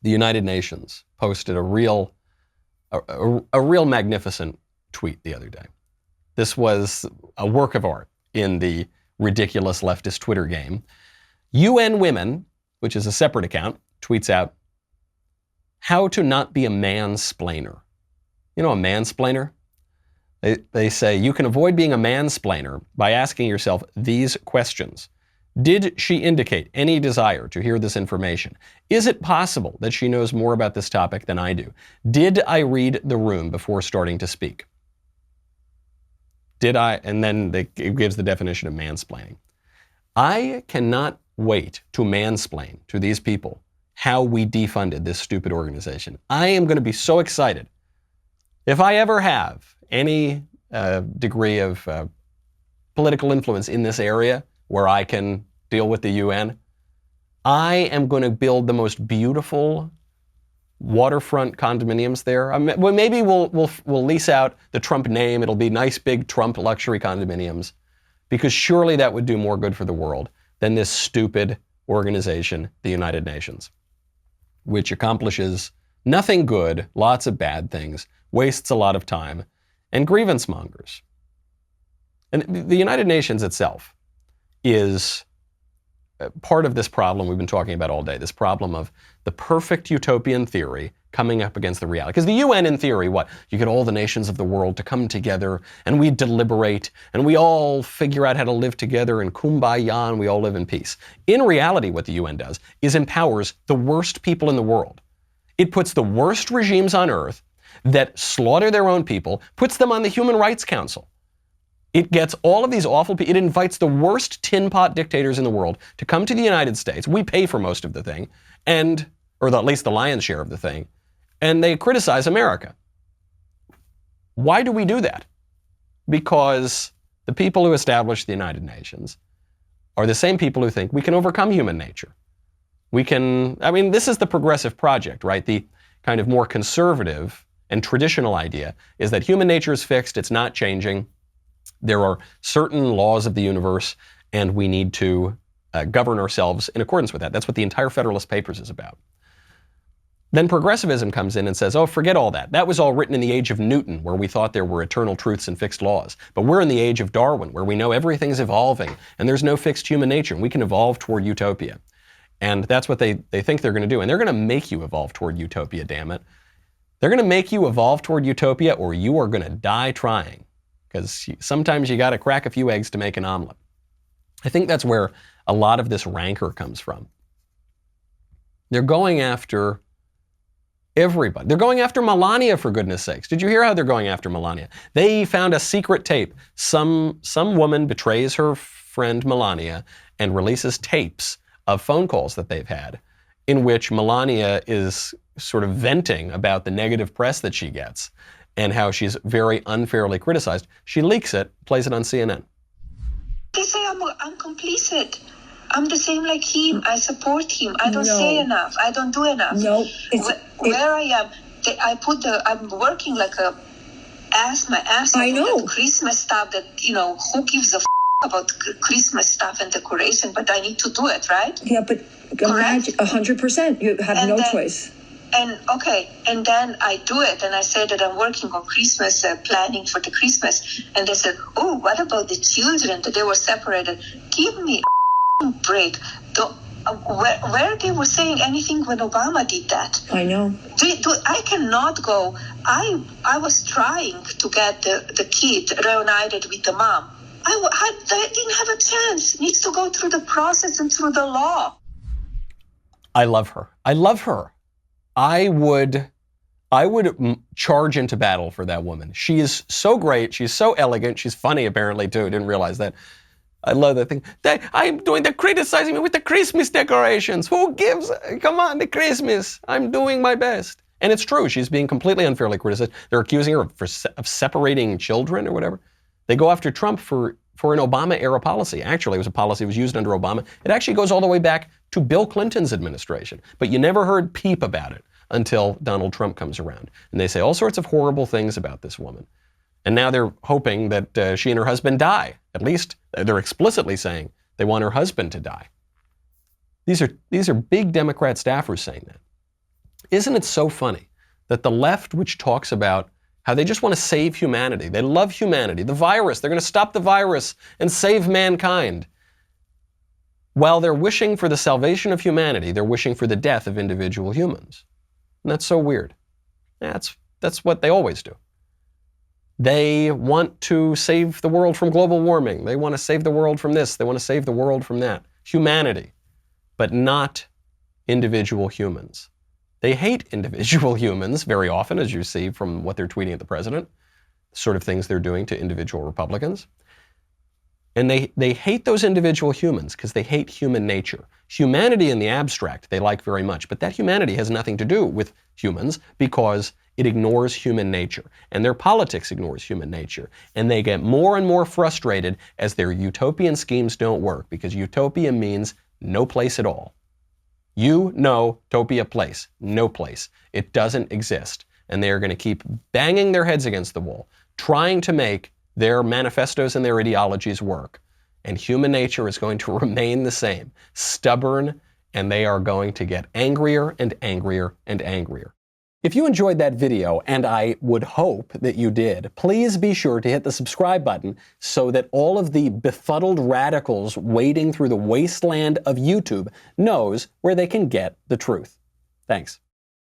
the United Nations posted a real magnificent tweet the other day. This was a work of art in the ridiculous leftist Twitter game. UN Women, which is a separate account, tweets out, "How to not be a mansplainer." You know a mansplainer? They say you can avoid being a mansplainer by asking yourself these questions. Did she indicate any desire to hear this information? Is it possible that she knows more about this topic than I do? Did I read the room before starting to speak? Did I? And then it gives the definition of mansplaining. I cannot wait to mansplain to these people how we defunded this stupid organization. I am going to be so excited. If I ever have any degree of political influence in this area where I can deal with the UN, I am going to build the most beautiful waterfront condominiums there. Well, maybe we'll lease out the Trump name. It'll be nice big Trump luxury condominiums, because surely that would do more good for the world than this stupid organization, the United Nations, which accomplishes nothing good, lots of bad things, wastes a lot of time, and grievance mongers. And the United Nations itself is part of this problem we've been talking about all day, this problem of the perfect utopian theory coming up against the reality. Because the UN, in theory, what? You get all the nations of the world to come together, and we deliberate, and we all figure out how to live together in kumbaya, and we all live in peace. In reality, what the UN does is empowers the worst people in the world. It puts the worst regimes on earth that slaughter their own people, puts them on the Human Rights Council. It gets all of these awful people, it invites the worst tin pot dictators in the world to come to the United States. We pay for most of the thing, or at least the lion's share of the thing, and they criticize America. Why do we do that? Because the people who established the United Nations are the same people who think we can overcome human nature. This is the progressive project, right? The kind of more conservative and traditional idea is that human nature is fixed, it's not changing. There are certain laws of the universe, and we need to govern ourselves in accordance with that. That's what the entire Federalist Papers is about. Then progressivism comes in and says, oh, forget all that. That was all written in the age of Newton, where we thought there were eternal truths and fixed laws. But we're in the age of Darwin, where we know everything's evolving, and there's no fixed human nature, and we can evolve toward utopia. And that's what they think they're going to do. And they're going to make you evolve toward utopia, damn it. They're going to make you evolve toward utopia, or you are going to die trying. Because sometimes you got to crack a few eggs to make an omelet. I think that's where a lot of this rancor comes from. They're going after everybody. They're going after Melania, for goodness sakes. Did you hear how they're going after Melania? They found a secret tape. Some woman betrays her friend Melania and releases tapes of phone calls that they've had in which Melania is sort of venting about the negative press that she gets and how she's very unfairly criticized. She leaks it, plays it on CNN. They say I'm complicit. I'm the same like him. I support him. I don't say enough. I don't do enough. No. Where I am, I'm working like my ass off. I know. That Christmas stuff that, who gives a about Christmas stuff and decoration, but I need to do it, right? Yeah, but imagine 100%. You have no choice. And then I do it, and I say that I'm working on Christmas, planning for the Christmas, and they said, oh, what about the children, that they were separated? Give me a break. Where they were saying anything when Obama did that? I know. I cannot go. I was trying to get the kid reunited with the mom. I didn't have a chance. Needs to go through the process and through the law. I love her. I would charge into battle for that woman. She is so great. She's so elegant. She's funny, apparently, too. Didn't realize that. I love that thing. I'm doing the criticizing me with the Christmas decorations. Who gives? Come on, the Christmas. I'm doing my best. And it's true. She's being completely unfairly criticized. They're accusing her of separating children or whatever. They go after Trump for an Obama-era policy. Actually, it was a policy that was used under Obama. It actually goes all the way back to Bill Clinton's administration. But you never heard peep about it until Donald Trump comes around. And they say all sorts of horrible things about this woman. And now they're hoping that she and her husband die. At least they're explicitly saying they want her husband to die. These are big Democrat staffers saying that. Isn't it so funny that the left, which talks about how they just want to save humanity, they love humanity, the virus, they're going to stop the virus and save mankind. While they're wishing for the salvation of humanity, they're wishing for the death of individual humans. And that's so weird. That's what they always do. They want to save the world from global warming. They want to save the world from this. They want to save the world from that. Humanity, but not individual humans. They hate individual humans very often, as you see from what they're tweeting at the president, the sort of things they're doing to individual Republicans. And they hate those individual humans because they hate human nature. Humanity in the abstract they like very much, but that humanity has nothing to do with humans because it ignores human nature. And their politics ignores human nature. And they get more and more frustrated as their utopian schemes don't work, because utopia means no place at all. Utopia place, no place. It doesn't exist. And they are going to keep banging their heads against the wall, trying to make their manifestos and their ideologies work. And human nature is going to remain the same, stubborn, and they are going to get angrier and angrier and angrier. If you enjoyed that video, and I would hope that you did, please be sure to hit the subscribe button so that all of the befuddled radicals wading through the wasteland of YouTube knows where they can get the truth. Thanks.